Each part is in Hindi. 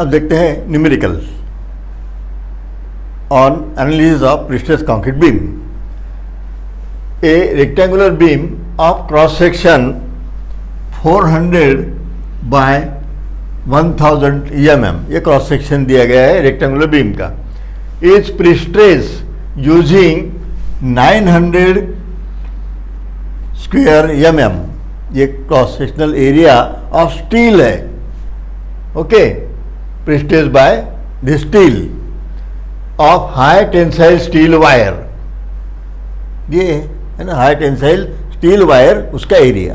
अब देखते हैं numerical on analysis of prestress concrete beam. A rectangular beam of cross section 400 by 1000 mm, ये क्रॉस सेक्शन दिया गया है रेक्टेंगुलर बीम का। Is prestress using 900 square mm, ये cross sectional area of steel है। Okay, prestress by the steel of high tensile steel wire, ये है ना हाई टेंसाइल स्टील वायर, उसका एरिया।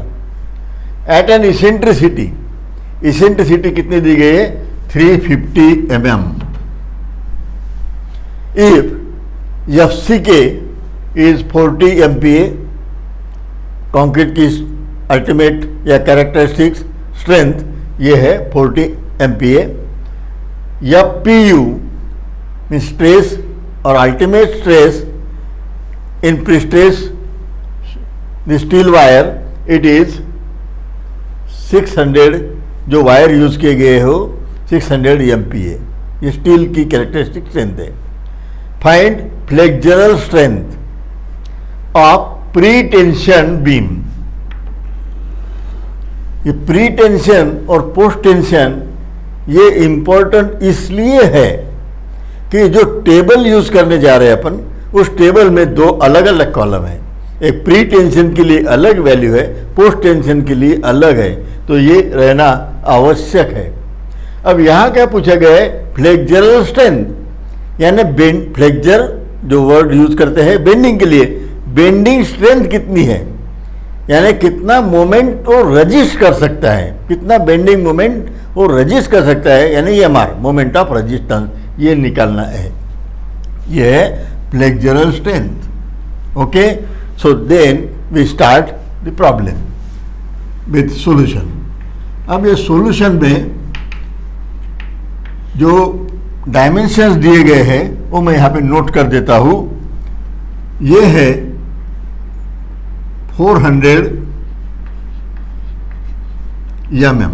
एट एन इसेंट्रिसिटी, इसेंट्रिसिटी कितनी दी गई है 350 mm। If FCK is 40 MPa, concrete की अल्टीमेट या कैरेक्टरिस्टिक्स स्ट्रेंथ ये है 40 MPa। या PU मीन स्ट्रेस और ultimate stress in prestress the steel wire, it is 600, जो वायर यूज किए गए हो 600 MPa, ये स्टील की कैरेक्टरिस्टिक स्ट्रेंथ है। Find flexural strength of pre tension beam. ये प्री टेंशन और पोस्ट टेंशन ये इंपॉर्टेंट इसलिए है कि जो टेबल यूज करने जा रहे हैं अपन, उस टेबल में दो अलग अलग कॉलम है। एक प्री टेंशन के लिए अलग वैल्यू है, पोस्ट टेंशन के लिए अलग है, तो ये रहना आवश्यक है। अब यहाँ क्या पूछा गया है, फ्लेक्सरल स्ट्रेंथ, यानी फ्लेक्सर जो वर्ड यूज करते हैं बेंडिंग के लिए, बेंडिंग स्ट्रेंथ कितनी है, यानी कितना मोमेंट वो रजिस्ट कर सकता है, कितना बेंडिंग मोमेंट वो रजिस्ट कर सकता है, यानी MR मोमेंट ऑफ रेजिस्टेंस, ये निकालना है। ये है flexural strength. Okay, so then we start the problem with solution. अब ये सॉल्यूशन में जो डायमेंशंस दिए गए हैं वो मैं यहाँ पे नोट कर देता हूँ। ये है 400 mm,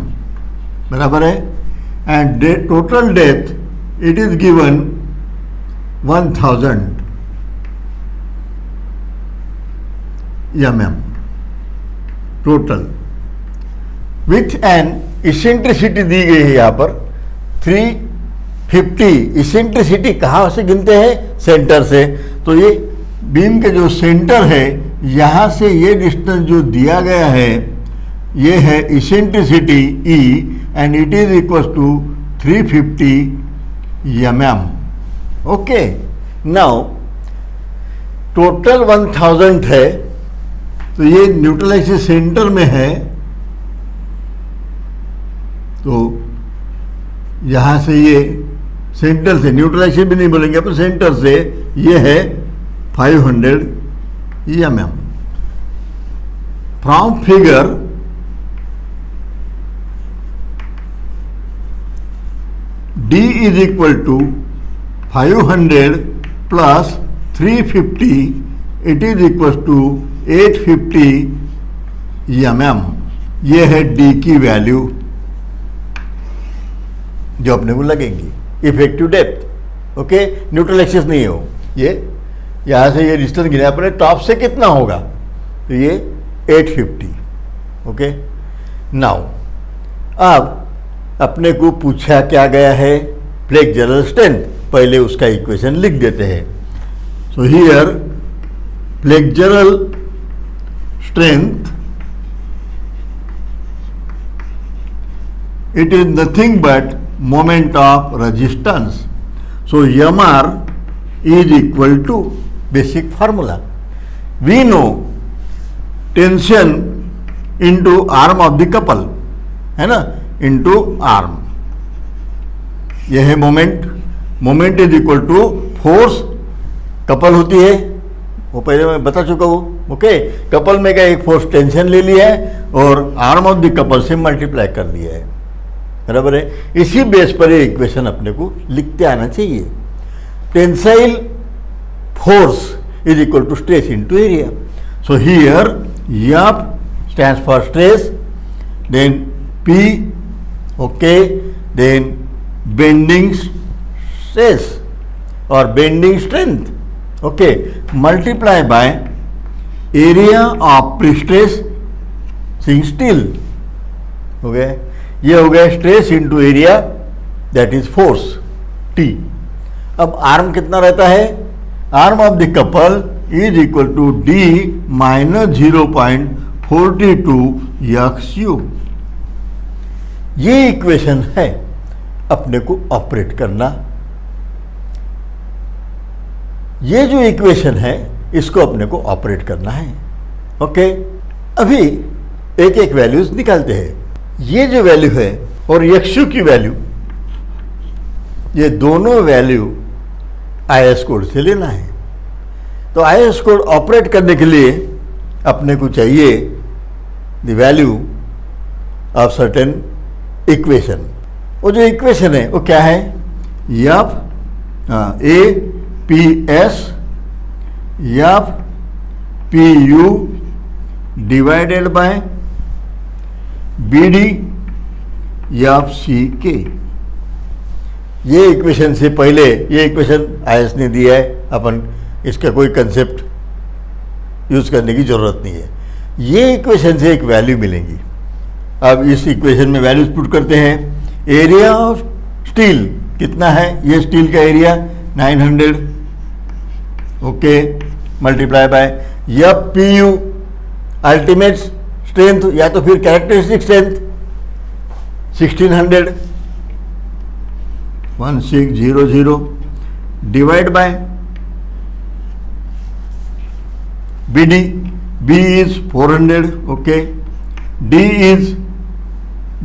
बराबर है, and total depth it is given 1000 mm total, with an eccentricity दी गई है यहाँ पर 350। इसेंट्रिसिटी कहाँ से गिनते हैं, सेंटर से। तो ये बीम के जो सेंटर है, यहाँ से ये डिस्टेंस जो दिया गया है ये है eccentricity E, and it is equal to 350 mm। Okay, now total 1000 है, तो ये न्यूट्रल एक्सिस सेंटर में है, तो यहाँ से ये सेंटर से, न्यूट्रल एक्सिस भी नहीं बोलेंगे अपन, सेंटर से ये है 500 mm। From figure D is equal to 500 plus 350, it is equal to 850 mm। ये है D की वैल्यू जो अपने को लगेंगी, effective depth. Okay, neutral axis नहीं हो, ये यहाँ से ये डिस्टेंस गिना अपने टॉप से कितना होगा, तो ये 850। ओके, नाउ अब अपने को पूछा क्या गया है, फ्लेक्सरल स्ट्रेंथ, पहले उसका इक्वेशन लिख देते हैं। So here flexural strength it is nothing but moment of resistance. So MR is equal to basic formula. We know tension into arm of the couple, है ना, into arm. यह है moment, moment is equal to force, couple होती है, वो पहले मैं बता चुका हूँ। ओके, कपल में क्या एक फोर्स टेंशन ले लिया है और आर्म ऑफ द कपल से मल्टीप्लाई कर दिया है, बराबर है। इसी बेस पर ये इक्वेशन अपने को लिखते आना चाहिए। Tensile force is equal to stress into area. So here F stands for stress, then P, okay, then bending stress और bending strength, okay, multiply by area of prestressing steel, हो गया, ये हो गया stress into area that is force T। अब आर्म कितना रहता है, arm of the couple is equal to D minus 0.42 XU। ये इक्वेशन है अपने को ऑपरेट करना। ये जो इक्वेशन है इसको अपने को ऑपरेट करना है, ओके। अभी एक एक वैल्यूज निकालते हैं। ये जो वैल्यू है और XU की वैल्यू, ये दोनों वैल्यू IS कोड से लेना है। तो IS कोड ऑपरेट करने के लिए अपने को चाहिए the value of certain equation. वो जो इक्वेशन है वो क्या है, F APS F PU divided by BD F CK। ये इक्वेशन से पहले ये इक्वेशन IS ने दिया है, अपन इसका कोई कंसेप्ट यूज करने की जरूरत नहीं है। ये इक्वेशन से एक वैल्यू मिलेंगी। अब इस इक्वेशन में वैल्यूज पुट करते हैं। एरिया ऑफ स्टील कितना है, ये स्टील का area 900, okay, multiply bye F PU ultimate strength या तो फिर characteristic strength 1600 1600 divide by BD, B is 400, okay, D is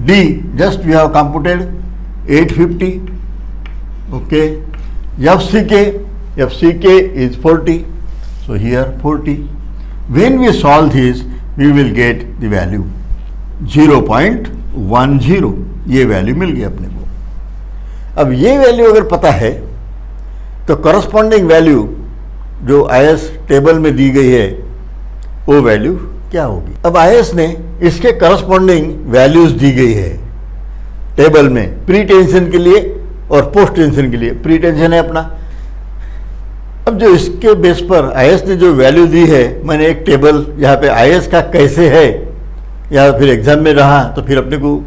D, just we have computed 850, okay, FCK is 40, so here 40. When we solve this, we will get the value 0.10, ये वैल्यू मिल गई अपने को। अब ये वैल्यू अगर पता है तो करस्पॉन्डिंग वैल्यू जो IS टेबल में दी गई है वो वैल्यू क्या होगी। अब IS ने इसके करस्पॉन्डिंग वैल्यूज दी गई है टेबल में, प्री टेंशन के लिए और पोस्ट टेंशन के लिए। प्री टेंशन है अपना। अब जो इसके बेस पर IS ने जो वैल्यू दी है, मैंने एक टेबल यहाँ पे IS का कैसे है या फिर एग्जाम में रहा तो फिर अपने को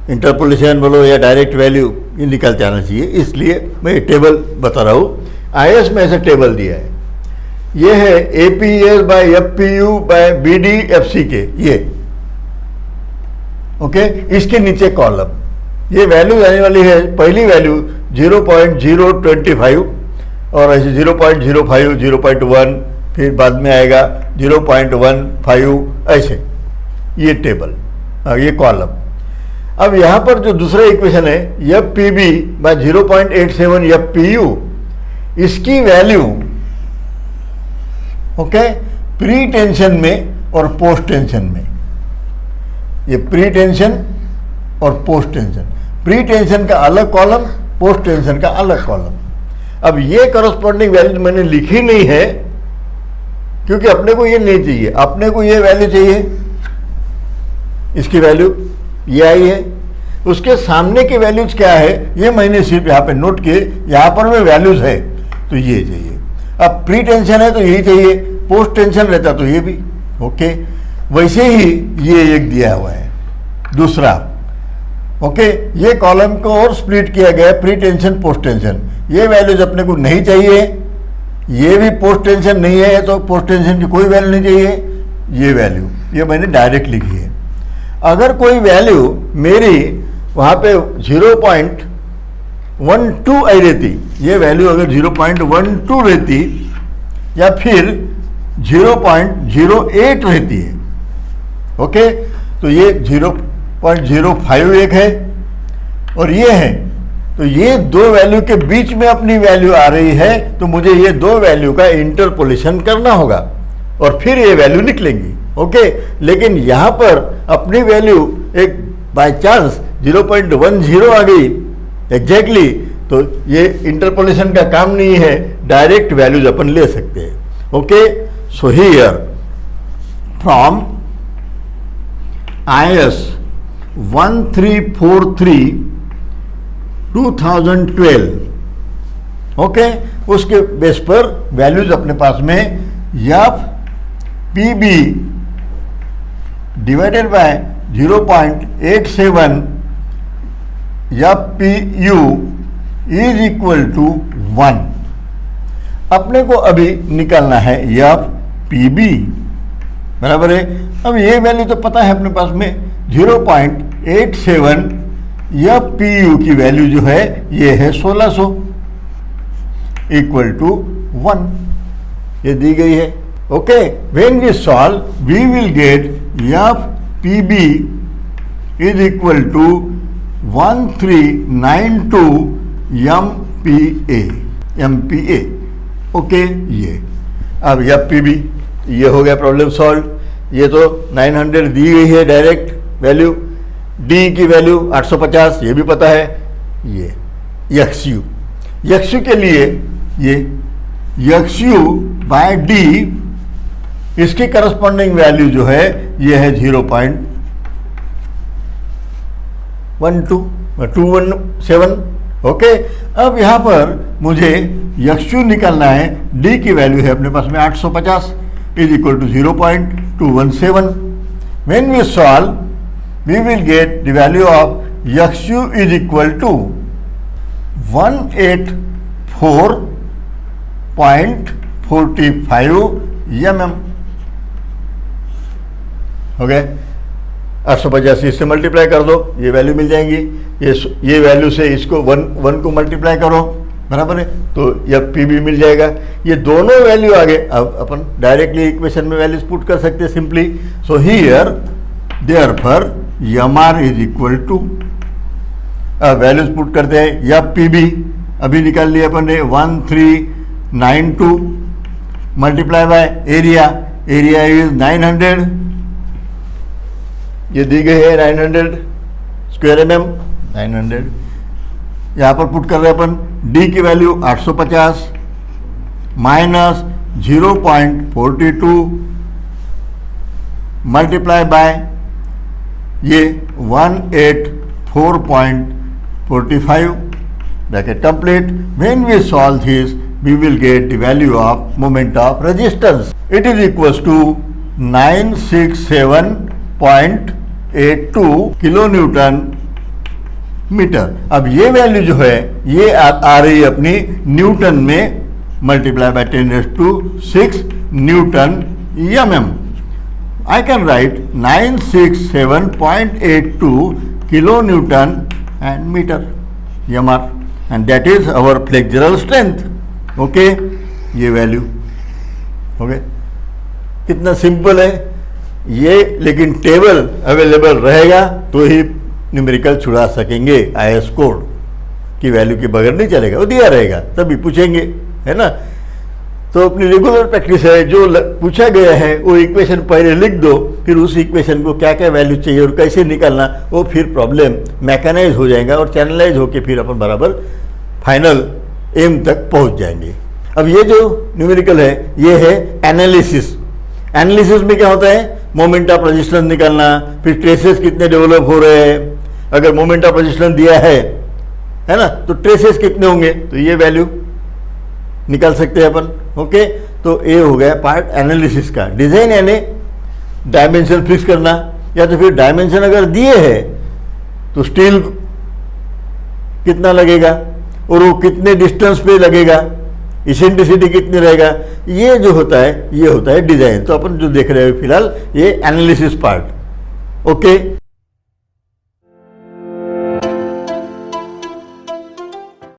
इंटरपोलेशन बोलो या डायरेक्ट वैल्यू ये निकालते आना चाहिए, इसलिए मैं टेबल बता रहा हूँ। IS में ऐसा टेबल दिया है, ये है APS by FPU by BD FCK, ये ओके। इसके नीचे कॉलम ये वैल्यू आने वाली है। पहली वैल्यू 0.025 और ऐसे 0.05 0.1, फिर बाद में आएगा 0.15 ऐसे, ये टेबल, ये कॉलम। अब यहाँ पर जो दूसरा इक्वेशन है FPB बाय 0.87 FPU, इसकी वैल्यू ओके प्री टेंशन में और पोस्ट टेंशन में। ये प्री टेंशन और पोस्ट टेंशन, प्री टेंशन का अलग कॉलम, पोस्ट टेंशन का अलग कॉलम। अब ये करस्पॉन्डिंग वैल्यू मैंने लिखी नहीं है क्योंकि अपने को ये नहीं चाहिए, अपने को ये वैल्यू चाहिए, इसकी वैल्यू ये आई है। उसके सामने की वैल्यूज क्या है ये मैंने सिर्फ यहाँ पे नोट किए, यहाँ पर में वैल्यूज है तो ये चाहिए। अब प्री टेंशन है तो यही चाहिए, पोस्ट टेंशन रहता तो ये भी, ओके। वैसे ही ये एक दिया हुआ है दूसरा, ओके। ये कॉलम को और स्प्लिट किया गया, प्री टेंशन पोस्ट टेंशन। ये वैल्यूज अपने को नहीं चाहिए, ये भी पोस्ट टेंशन नहीं है तो पोस्ट टेंशन की कोई वैल्यू नहीं चाहिए। ये वैल्यू ये मैंने डायरेक्ट लिखी है। अगर कोई वैल्यू मेरी वहाँ पे 0.12 आई रहती, ये वैल्यू अगर 0.12 रहती या फिर 0.08 रहती है, ओके, तो ये 0.05 एक है और ये है, तो ये दो वैल्यू के बीच में अपनी वैल्यू आ रही है, तो मुझे ये दो वैल्यू का इंटरपोलेशन करना होगा और फिर ये वैल्यू निकलेंगी, ओके। लेकिन यहाँ पर अपनी वैल्यू एक बाय चांस 0.10 आ गई एग्जैक्टली, तो ये इंटरपोलेशन का काम नहीं है, डायरेक्ट वैल्यूज अपन ले सकते हैं, okay. So here from IS 1343 2012, okay, उसके बेस पर वैल्यूज अपने पास में F P B divided by 0.87 F P U is equal to 1। अपने को अभी निकालना है एफ पी बी, बराबर है। अब ये वैल्यू तो पता है अपने पास में 0.87 एफ पी यू की वैल्यू जो है ये है 1600 इक्वल टू 1, ये दी गई है। Okay, when we solve we will get F P B is equal to 1392 MPa। Okay, ये अब एफ पी बी ये हो गया प्रॉब्लम सॉल्व। ये तो 900 दी गई है डायरेक्ट वैल्यू, डी की वैल्यू 850 ये भी पता है। ये यक्सयू के लिए ये यक्सयू बाय डी, इसकी करस्पॉन्डिंग वैल्यू जो है ये है 0.217। ओके, अब यहाँ पर मुझे यक्सयू निकालना है, डी की वैल्यू है अपने पास में 850 is equal to 0.217। When we solve we will get the value of XU is equal to 184.45 mm। हो गए, 850 इससे मल्टीप्लाई कर दो, ये वैल्यू मिल जाएंगी। ये वैल्यू से इसको 1 को मल्टीप्लाई करो, बराबर है, तो एफ पी बी मिल जाएगा। ये दोनों वैल्यू आगे अब अपन डायरेक्टली इक्वेशन में वैल्यूज पुट कर सकते हैं simply. So here therefore M R is equal to, values put करते हैं, एफ पी बी अभी निकाल लिया अपन ने 1392 मल्टीप्लाई बाय एरिया इज 900, ये दी गई है 900 स्क्वायर mm 900। यहाँ पर पुट कर रहे हैं अपन डी की वैल्यू 850 माइनस 0.42 मल्टीप्लाई बाय ये 184.45 bracket complete. When we solve this we will get the value of moment of resistance, it is equals to 967.82 kilo newton metre. अब ये वैल्यू जो है ये आ रही है अपनी न्यूटन में, multiply by 10⁶ Newton mm। I can write 967.82 kilo Newton and meter mr, and that is our flexural strength। Okay, ये वैल्यू हो गए, कितना सिंपल है ये। लेकिन टेबल अवेलेबल रहेगा तो ही न्यूमेरिकल छुड़ा सकेंगे, IS कोड की वैल्यू के बगैर नहीं चलेगा, वो दिया रहेगा तभी पूछेंगे, है ना। तो अपनी रेगुलर प्रैक्टिस है, जो पूछा गया है वो इक्वेशन पहले लिख दो, फिर उस इक्वेशन को क्या क्या वैल्यू चाहिए और कैसे निकालना, वो फिर प्रॉब्लम मैकेनाइज हो जाएगा और चैनलाइज होके फिर अपन बराबर फाइनल एम तक पहुंच जाएंगे। अब ये जो न्यूमेरिकल है ये है एनालिसिस। एनालिसिस में क्या होता है, मोमेंट ऑफ रेजिस्टेंस निकालना, फिर ट्रेसेस कितने डेवलप हो रहे हैं, अगर मोमेंट ऑफ रेजिस्टेंस दिया है ना, तो ट्रेसेस कितने होंगे, तो ये वैल्यू निकाल सकते हैं अपन। ओके, तो ये हो गया पार्ट एनालिसिस का। डिजाइन यानी डायमेंशन फिक्स करना, या तो फिर डायमेंशन अगर दिए है तो स्टील कितना लगेगा और वो कितने डिस्टेंस पे लगेगा, इसेंट्रिसिटी कितनी रहेगा, ये जो होता है ये होता है डिजाइन। तो अपन जो देख रहे हैं फिलहाल ये एनालिसिस पार्ट। ओके,